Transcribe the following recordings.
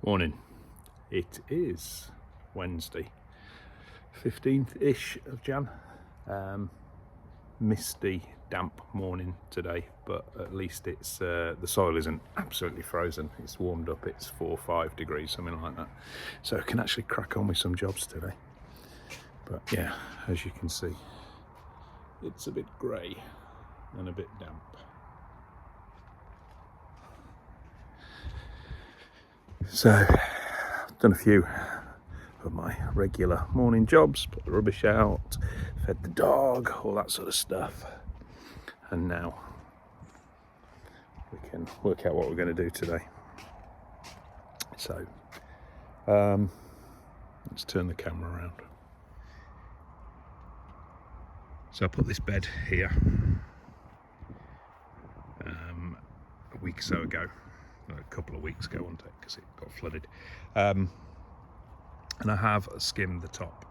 Morning. It is Wednesday, 15th-ish of Jan. Misty, damp morning today, but at least it's the soil isn't absolutely frozen. It's warmed up. It's 4 or 5 degrees, something like that. So I can actually crack on with some jobs today. But yeah, as you can see, it's a bit grey and a bit damp. So I've done a few of my regular morning jobs, put the rubbish out, fed the dog, all that sort of stuff. And now we can work out what we're going to do today. So let's turn the camera around. So I put this bed here a week or so ago. A couple of weeks ago, wasn't it, because it got flooded, and I have skimmed the top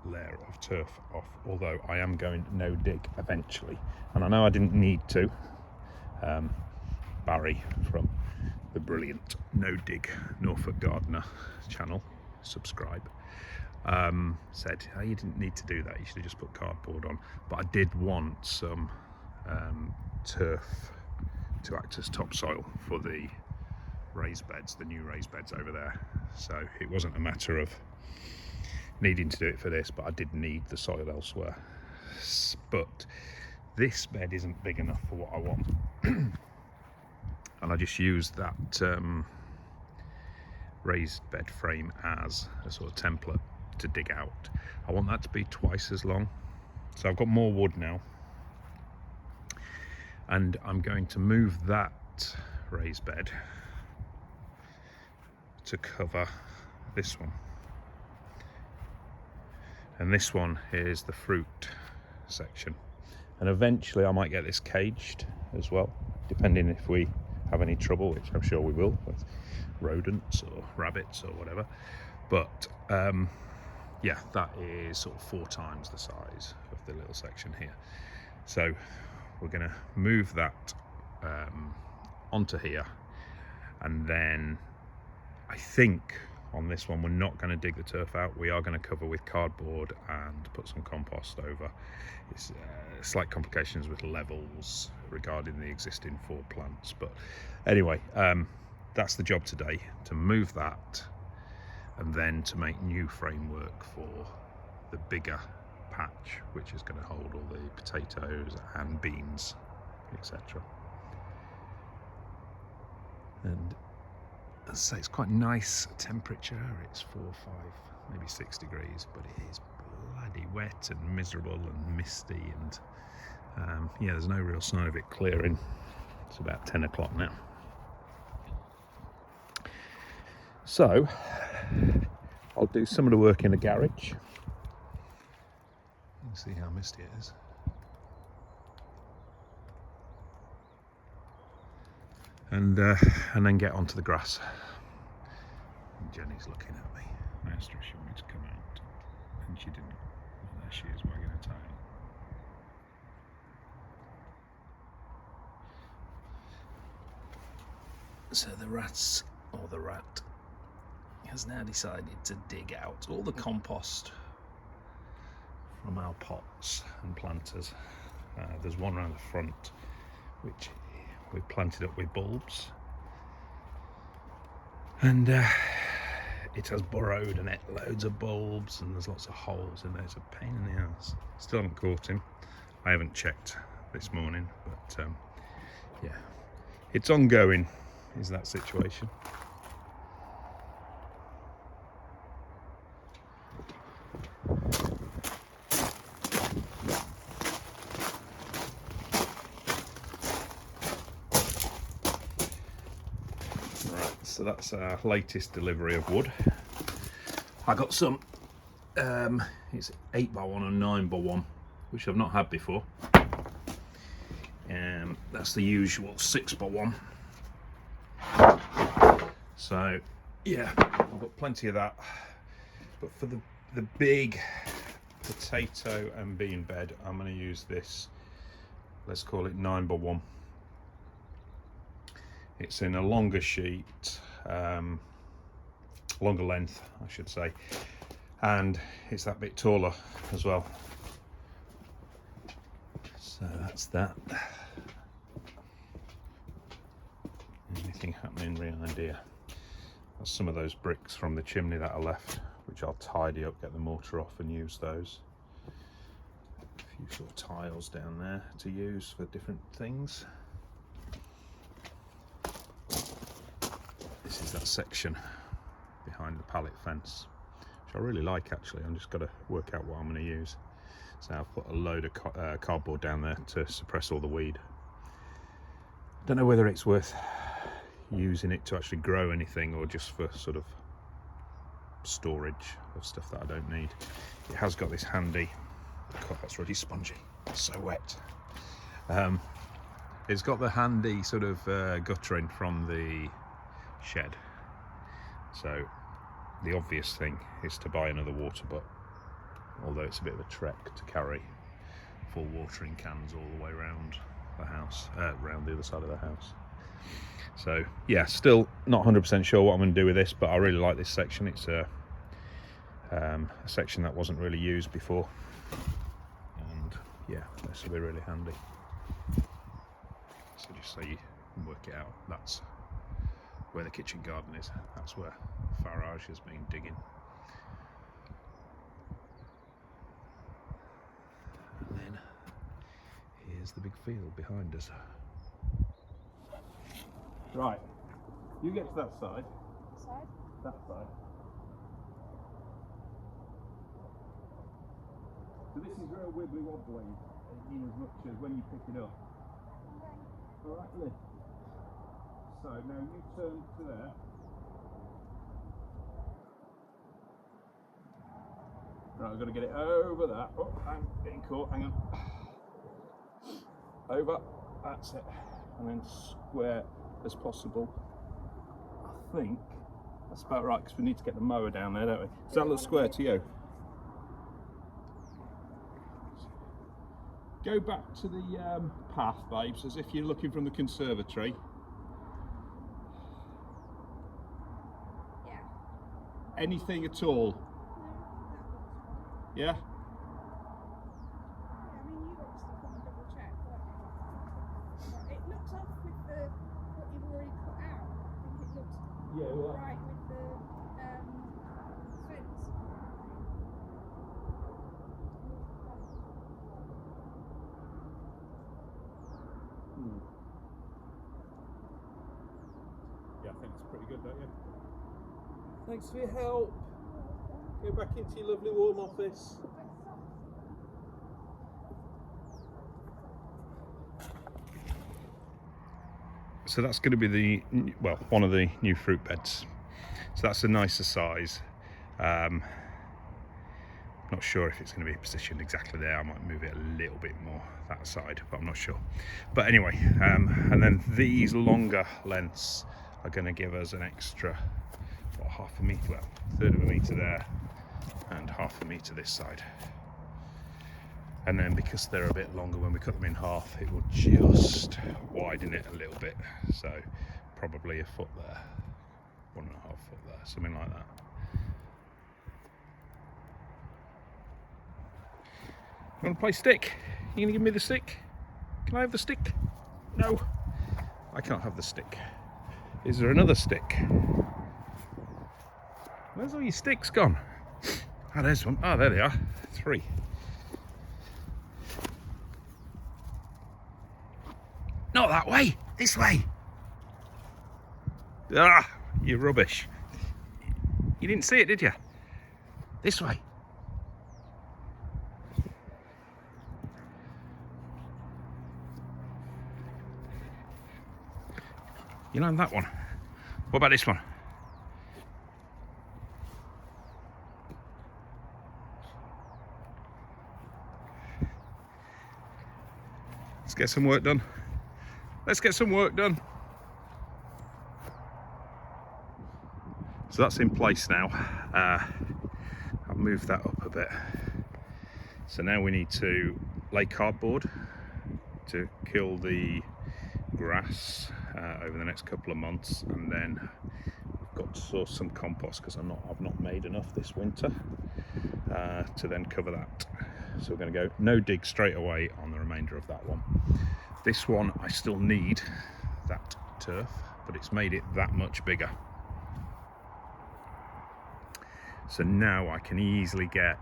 layer of turf off, although I am going no dig eventually, and I know I didn't need to. Barry from the brilliant No Dig Norfolk Gardener channel, subscribe, said, oh, you didn't need to do that, you should have just put cardboard on. But I did want some turf to act as topsoil for the raised beds, the new raised beds over there. So it wasn't a matter of needing to do it for this, but I did need the soil elsewhere. But this bed isn't big enough for what I want. And I just used that raised bed frame as a sort of template to dig out. I want that to be twice as long. So I've got more wood now, and I'm going to move that raised bed to cover this one, and this one is the fruit section, and eventually I might get this caged as well, depending if we have any trouble, which I'm sure we will, with rodents or rabbits or whatever. But yeah, that is sort of 4 times the size of the little section here. So we're going to move that onto here, and then I think on this one we're not going to dig the turf out. We are going to cover with cardboard and put some compost over. It's slight complications with levels regarding the existing 4 plants, but anyway, that's the job today, to move that and then to make new framework for the bigger patch, which is going to hold all the potatoes and beans, etc. And as I say, it's quite nice temperature. It's 4 or 5, maybe 6 degrees, but it is bloody wet and miserable and misty, and yeah, there's no real sign of it clearing. It's about 10 o'clock now. So I'll do some of the work in the garage. You can see how misty it is. And then get onto the grass. And Jenny's looking at me. I asked her if she wanted to come out, and she didn't. Well, there she is, wagging her tail. So the rat has now decided to dig out all the compost from our pots and planters. There's one around the front which we've planted up with bulbs, and it has burrowed and ate loads of bulbs, and there's lots of holes in there. It's a pain in the ass. Still haven't caught him. I haven't checked this morning, but yeah, it's ongoing, is that situation. Right, so that's our latest delivery of wood. I got some, it's 8x1 and 9x1, which I've not had before. That's the usual 6x1. So yeah, I've got plenty of that. But for the big potato and bean bed, I'm going to use this, let's call it 9x1. It's in a longer sheet, longer length I should say, and it's that bit taller as well. So that's that. Anything happening behind here? That's some of those bricks from the chimney that I left, which I'll tidy up, get the mortar off and use those. A few sort of tiles down there to use for different things. This is that section behind the pallet fence, which I really like actually. I'm just got to work out what I'm going to use. So I've put a load of cardboard down there to suppress all the weed. Don't know whether it's worth using it to actually grow anything or just for sort of storage of stuff that I don't need. It has got this handy, God, that's really spongy, it's so wet. It's got the handy sort of guttering from the shed, so the obvious thing is to buy another water butt, although it's a bit of a trek to carry full watering cans all the way around the house, around the other side of the house. So yeah, still not 100% sure what I'm going to do with this, but I really like this section. It's a section that wasn't really used before, and yeah, this will be really handy. So just so you can work it out, that's where the kitchen garden is. That's where Farage has been digging. And then here's the big field behind us. Right, you get to that side. Side? That side. So this is real wibbly wobbly in as much as when you pick it up. Okay. Alright, Liz. So now you turn to there. Right, I've got to get it over that. Oh, I'm getting caught, hang on. Over, that's it. And then square as possible. I think that's about right, because we need to get the mower down there, don't we? Does that look square to you? Go back to the path, babes, as if you're looking from the conservatory. Yeah. Anything at all? Yeah? Yeah, I mean, you obviously come and double check, but it looks off with the what you've already cut out. I think it looks right with the fence. Yeah, I think it's pretty good, don't you? Thanks for your help. Go back into your lovely warm office. So that's going to be the, well, one of the new fruit beds. So that's a nicer size. Not sure if it's going to be positioned exactly there. I might move it a little bit more that side, but I'm not sure. But anyway, and then these longer lengths are going to give us an extra, what, half a metre, well, third of a metre there, and half a metre this side. And then because they're a bit longer, when we cut them in half, it will just widen it a little bit. So probably a foot there, 1.5 foot there, something like that. You want to play stick? You gonna give me the stick? Can I have the stick? No, I can't have the stick. Is there another stick? Where's all your sticks gone? Oh, there's one. Oh, there they are. 3. Not that way. This way. Ah, you rubbish. You didn't see it, did you? This way. You know that one. What about this one? Let's get some work done. Let's get some work done. So that's in place now. I've moved that up a bit. So now we need to lay cardboard to kill the grass over the next couple of months, and then I've got to source some compost because I've not made enough this winter to then cover that. So we're going to go no dig straight away on the remainder of that one. This one I still need that turf, but it's made it that much bigger. So now I can easily get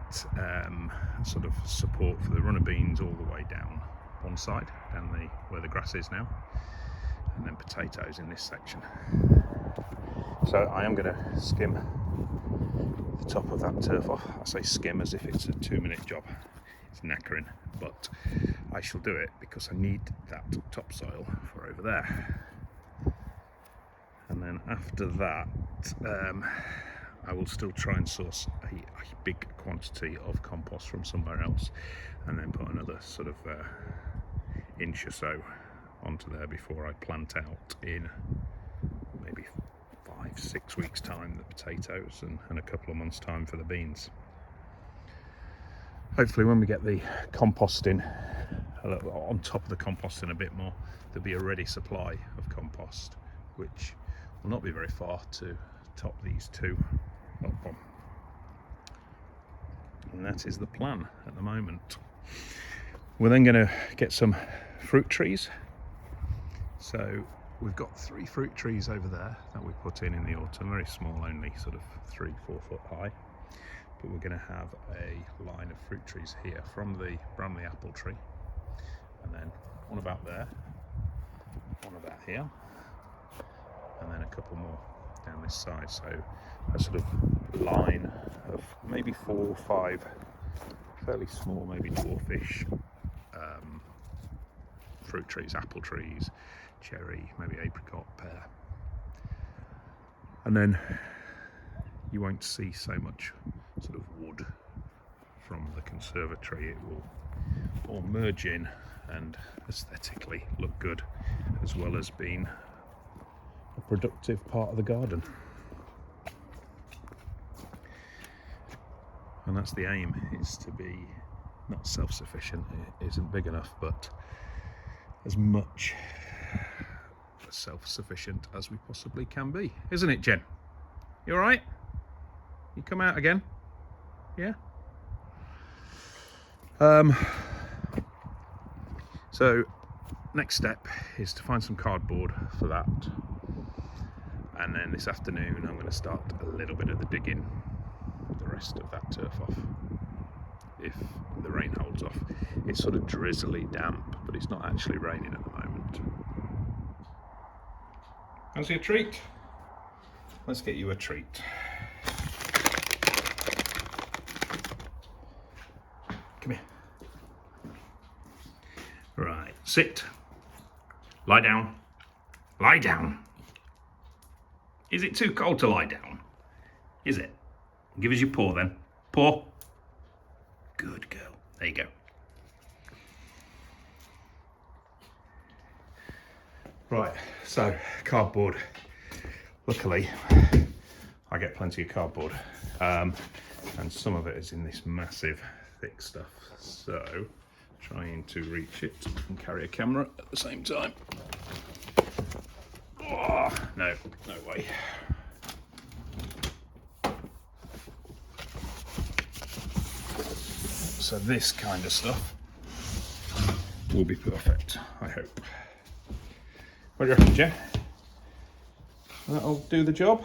sort of support for the runner beans all the way down one side, down where the grass is now, and then potatoes in this section. So I am going to skim the top of that turf off. I say skim as if it's a 2-minute job. It's knackering, but I shall do it because I need that topsoil for over there. And then after that, I will still try and source a big quantity of compost from somewhere else, and then put another sort of inch or so onto there before I plant out in maybe 5-6 weeks time the potatoes, and a couple of months time for the beans. Hopefully when we get the composting a little on top of the composting a bit more, there'll be a ready supply of compost, which will not be very far to top these two up on. And that is the plan at the moment. We're then going to get some fruit trees. So we've got 3 fruit trees over there that we put in the autumn, very small, only sort of 3-4 foot high. But we're going to have a line of fruit trees here from the Bramley apple tree, and then one about there, one about here, and then a couple more down this side. So a sort of line of maybe 4 or 5 fairly small, maybe dwarfish fruit trees, apple trees, cherry, maybe apricot, pear. And then you won't see so much sort of wood from the conservatory. It will all merge in and aesthetically look good, as well as being a productive part of the garden. And that's the aim, is to be not self-sufficient, it isn't big enough, but as much self-sufficient as we possibly can be, isn't it, Jen? You all right? You come out again? Yeah. So next step is to find some cardboard for that, and then this afternoon I'm going to start a little bit of the digging, the rest of that turf off, if the rain holds off. It's sort of drizzly damp, but it's not actually raining at the moment. How's your treat? Let's get you a treat. Come here. Right, sit. Lie down. Lie down. Is it too cold to lie down? Is it? Give us your paw then. Paw. Good girl. There you go. Right, so cardboard. Luckily, I get plenty of cardboard, and some of it is in this massive thick stuff. So, trying to reach it and carry a camera at the same time. Oh, no way. So this kind of stuff will be perfect, I hope. What do you reckon, Jen? That'll do the job.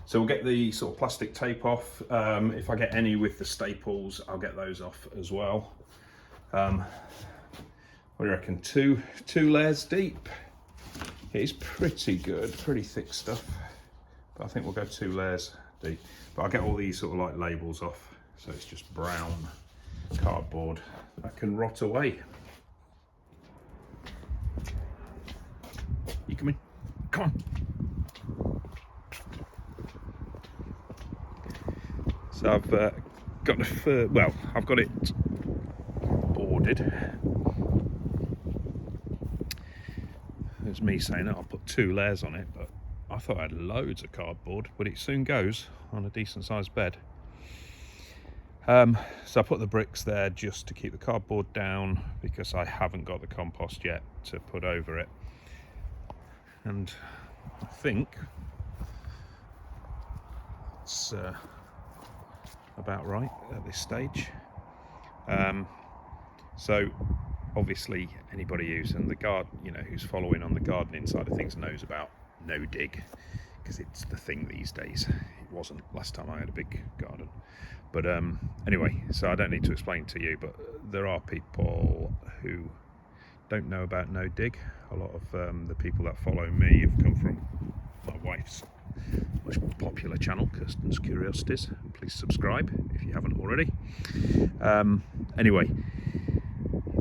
So we'll get the sort of plastic tape off. If I get any with the staples, I'll get those off as well. What do you reckon? Two layers deep. It is pretty good, pretty thick stuff. But I think we'll go 2 layers deep. But I'll get all these sort of like labels off, so it's just brown cardboard that can rot away. You come in. Come on. So I've got I've got it boarded. There's me saying that I'll put 2 layers on it, but I thought I had loads of cardboard, but it soon goes on a decent sized bed. So I put the bricks there just to keep the cardboard down, because I haven't got the compost yet to put over it. And I think it's about right at this stage. So obviously anybody who's in the who's following on the gardening side of things knows about no dig, because it's the thing these days. It wasn't last time I had a big garden. But anyway, so I don't need to explain to you, but there are people who don't know about no dig. A lot of the people that follow me have come from my wife's much more popular channel, Kirsten's Curiosities. Please subscribe if you haven't already. Anyway,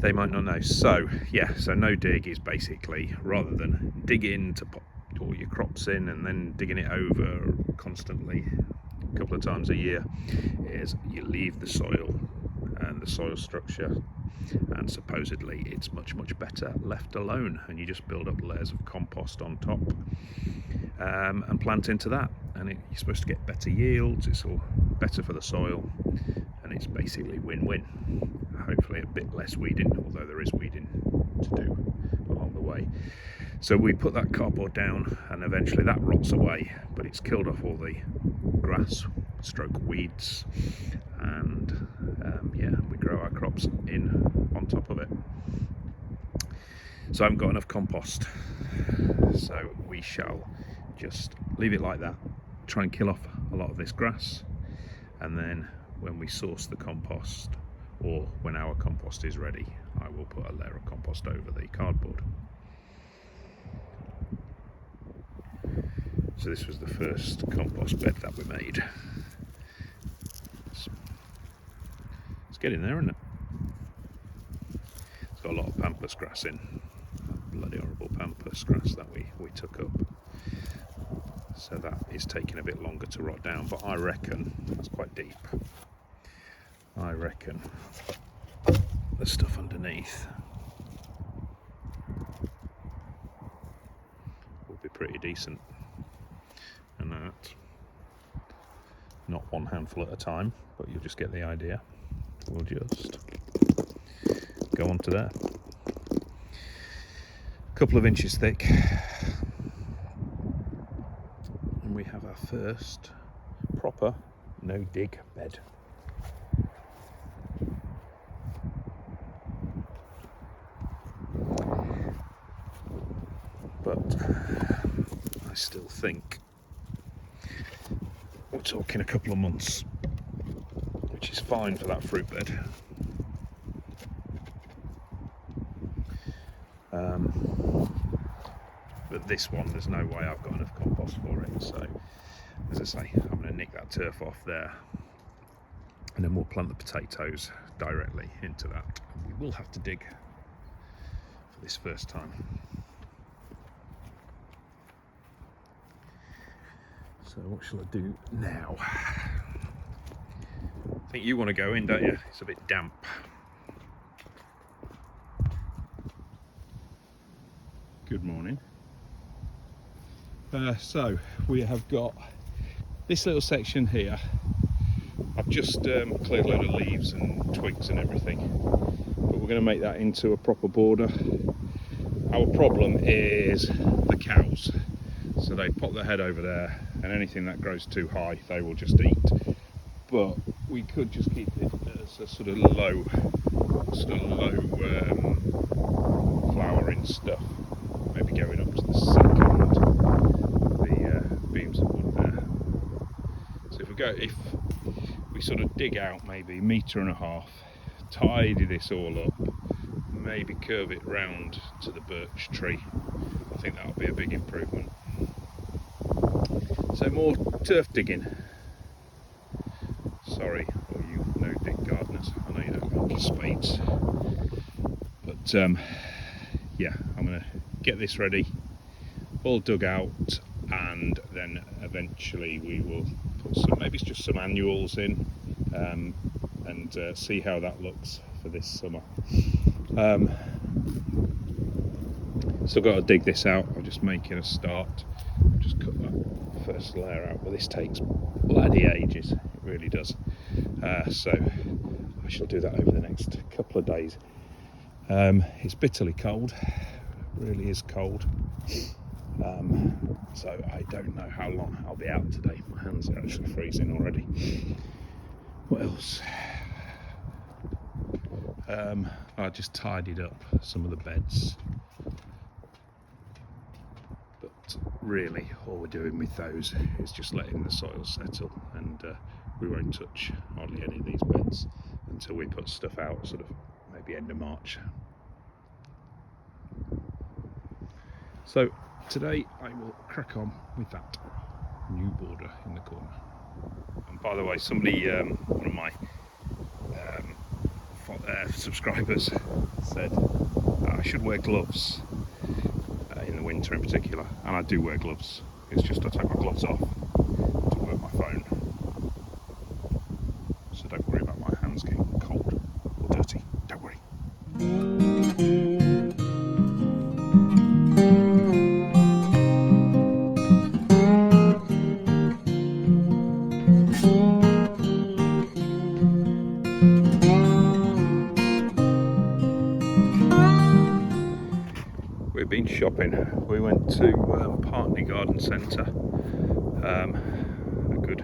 they might not know. So yeah, so no dig is basically, rather than digging to put all your crops in and then digging it over constantly a couple of times a year, is you leave the soil and the soil structure, and supposedly it's much better left alone, and you just build up layers of compost on top and plant into that, and you're supposed to get better yields. It's all better for the soil, and it's basically win-win. Hopefully a bit less weeding, although there is weeding to do along the way. So we put that cardboard down, and eventually that rots away, but it's killed off all the grass stroke weeds, and yeah, we grow our crops in on top of it. So I haven't got enough compost, so we shall just leave it like that, try and kill off a lot of this grass, and then when we source the compost, or when our compost is ready, I will put a layer of compost over the cardboard. So this was the first compost bed that we made. It's getting there, isn't it? It's got a lot of pampas grass in. Bloody horrible pampas grass that we took up. So that is taking a bit longer to rot down, but I reckon that's quite deep. I reckon the stuff underneath will be pretty decent. And that, not one handful at a time, but you'll just get the idea. We'll just go on to there. A couple of inches thick, and we have our first proper no dig bed. But I still think we're talking a couple of months, which is fine for that fruit bed. But this one, there's no way I've got enough compost for it. So, as I say, I'm going to nick that turf off there, and then we'll plant the potatoes directly into that. We will have to dig for this first time. So what shall I do now? I think you want to go in, don't you? It's a bit damp. Good morning. So we have got this little section here. I've just cleared a load of leaves and twigs and everything, but we're going to make that into a proper border. Our problem is the cows. So they pop their head over there, and anything that grows too high they will just eat. But we could just keep it as a sort of low flowering stuff, maybe going up to the second, the beams of wood there. So if we sort of dig out maybe 1.5 meters, tidy this all up, maybe curve it round to the birch tree, I think that'll be a big improvement. So more turf digging. Sorry, all you no-dig gardeners, I know you don't like your spades. But yeah, I'm going to get this ready, all dug out, and then eventually we will put some, maybe it's just some annuals in, and see how that looks for this summer. So I've got to dig this out. I'm just making a start. I'll just cut that first layer out, but this takes bloody ages, it really does. So I shall do that over the next couple of days. It's bitterly cold, it really is cold. So I don't know how long I'll be out today. My hands are actually freezing already. What else? I just tidied up some of the beds, but really all we're doing with those is just letting the soil settle, and we won't touch hardly any of these beds until we put stuff out sort of maybe end of March. So today I will crack on with that new border in the corner. And by the way, somebody, one of my subscribers said I should wear gloves in the winter in particular, and I do wear gloves. It's just I take my gloves off to work my phone, so don't worry about my hands getting cold or dirty, don't worry. We've been shopping. We went to Putney Garden Centre, a good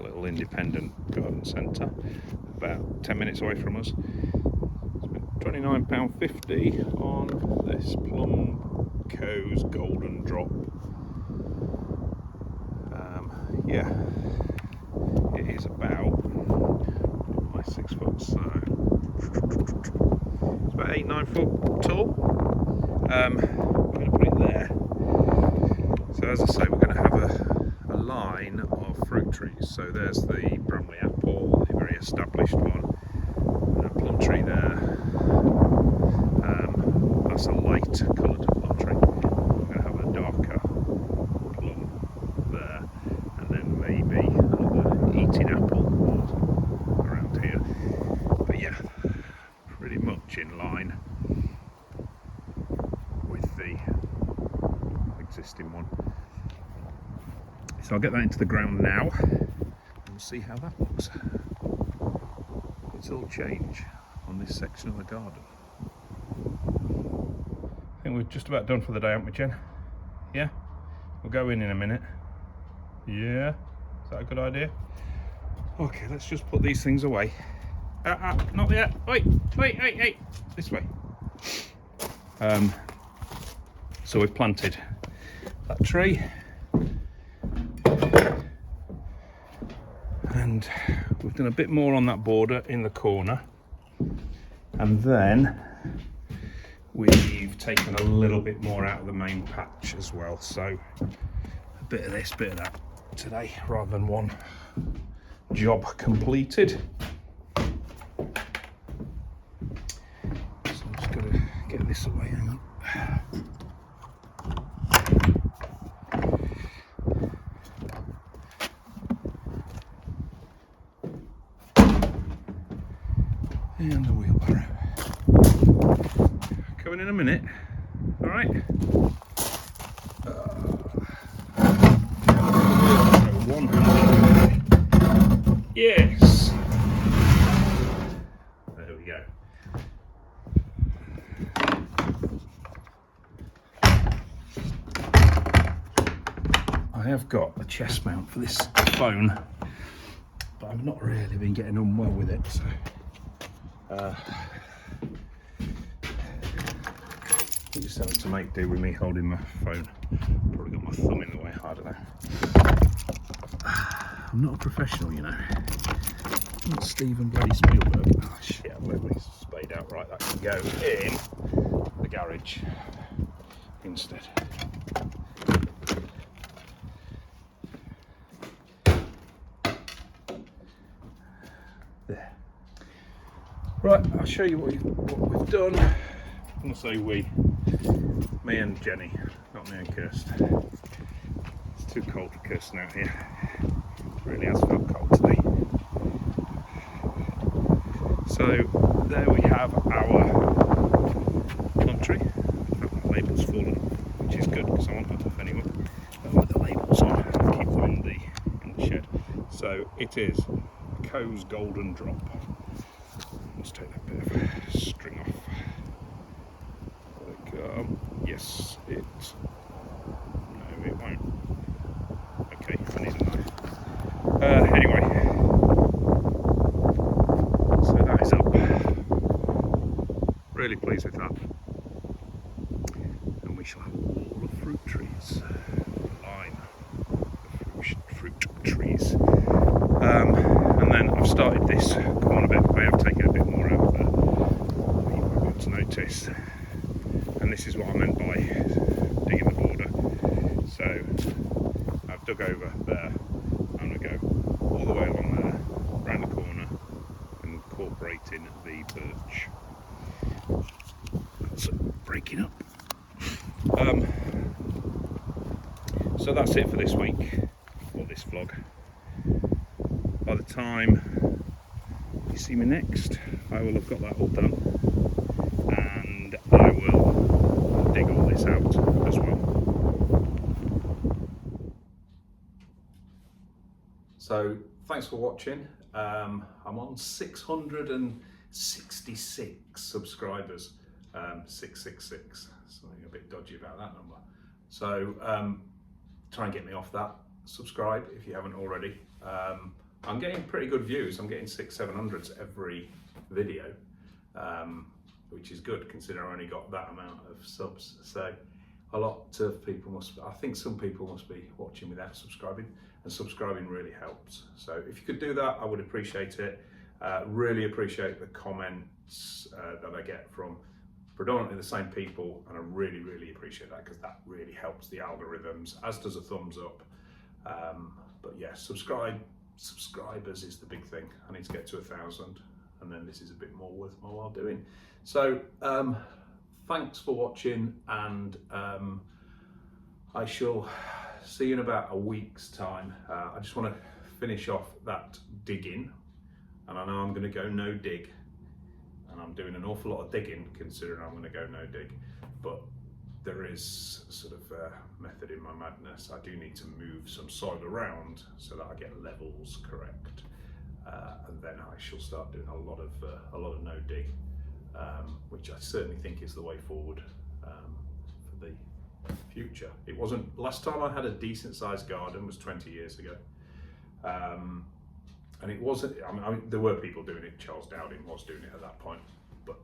little independent garden centre, about 10 minutes away from us. Spent £29.50 on this Plum Co's Golden Drop. Yeah, it is about my 6 foot, so it's about 8-9 foot tall. We're going to put it there. So as I say, we're going to have a line of fruit trees. So there's the Bromley apple, a very established one, and a plum tree there. That's a light coloured plum tree. We're going to have a darker plum there, and then maybe another eating apple around here. But yeah, pretty much in line existing one. So I'll get that into the ground now and we'll see how that looks. It's all change on this section of the garden. I think we're just about done for the day, aren't we, Jen? Yeah? We'll go in a minute. Yeah? Is that a good idea? Okay, let's just put these things away. Not yet. Wait. This way. So we've planted that tree, and we've done a bit more on that border in the corner, and then we've taken a little bit more out of the main patch as well, so a bit of this, bit of that today rather than one job completed. So I'm just going to get this away. Hang on. And the wheelbarrow. Coming in a minute. All right. One-handed. Yes. There we go. I have got a chest mount for this phone, but I've not really been getting on well with it, so I'm just having to make do with me holding my phone. Probably got my thumb in the way, I don't know. I'm not a professional, you know. I'm not Steven bloody Spielberg. Oh shit, I've left this spade out right. That can go in the garage instead. There. Right, I'll show you what we've done. I'm going to say we, me and Jenny, not me and Kirsten. too cold for Kirsten out here. It really has felt cold today. So there we have our plum tree. The label's fallen off, which is good because I want that off anyway. I'll put the labels on and keep them in the shed. So it is Co's Golden Drop. Let's take that bit of string off. Like, yes, it. No, it won't. Okay, I need a knife. Anyway, so that is up. Really pleased with that. And we shall have a wall of fruit trees. Line of fruit trees. And then I've started this corner bit. I have taken a bit more out there. You might be able to notice. And this is what I meant by digging the border. So I've dug over there. I'm going to go all the way along there, round the corner, and incorporating the birch. That's breaking up. So that's it for this week, or this vlog. By the time you see me next, I will have got that all done, and I will dig all this out as well. So thanks for watching. I'm on 666 subscribers. 666, something a bit dodgy about that number. So try and get me off that. Subscribe if you haven't already. I'm getting pretty good views. I'm getting 600-700s every video, which is good considering I only got that amount of subs. So a lot of people I think some people must be watching without subscribing, and subscribing really helps. So if you could do that, I would appreciate it. Really appreciate the comments that I get from predominantly the same people, and I really, really appreciate that because that really helps the algorithms, as does a thumbs up. But yeah, subscribers is the big thing. I need to get to 1,000, and then this is a bit more worth my while doing. So thanks for watching, and I shall see you in about a week's time. I just want to finish off that digging, and I know I'm going to go no dig, and I'm doing an awful lot of digging considering I'm going to go no dig, but there is sort of a method in my madness. I do need to move some soil around so that I get levels correct, and then I shall start doing a lot of no dig, which I certainly think is the way forward for the future. It wasn't, last time I had a decent sized garden was 20 years ago, and it wasn't, I mean, there were people doing it. Charles Dowding was doing it at that point, but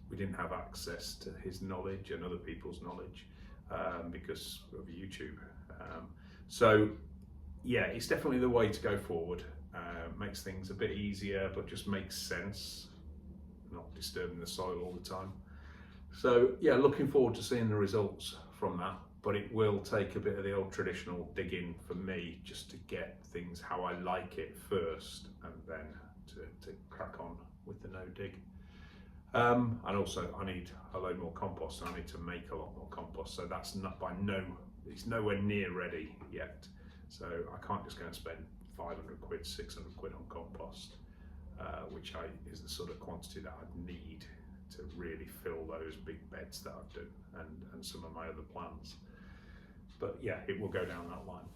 we didn't have access to his knowledge and other people's knowledge because of YouTube. So yeah, it's definitely the way to go forward. Makes things a bit easier, but just makes sense, not disturbing the soil all the time. So yeah, looking forward to seeing the results from that, but it will take a bit of the old traditional digging for me just to get things how I like it first, and then to crack on with the no dig. And also I need a load more compost, so I need to make a lot more compost, so that's not it's nowhere near ready yet, so I can't just go and spend 500 quid, 600 quid on compost, which is the sort of quantity that I'd need to really fill those big beds that I've done, and some of my other plans. But yeah, it will go down that line.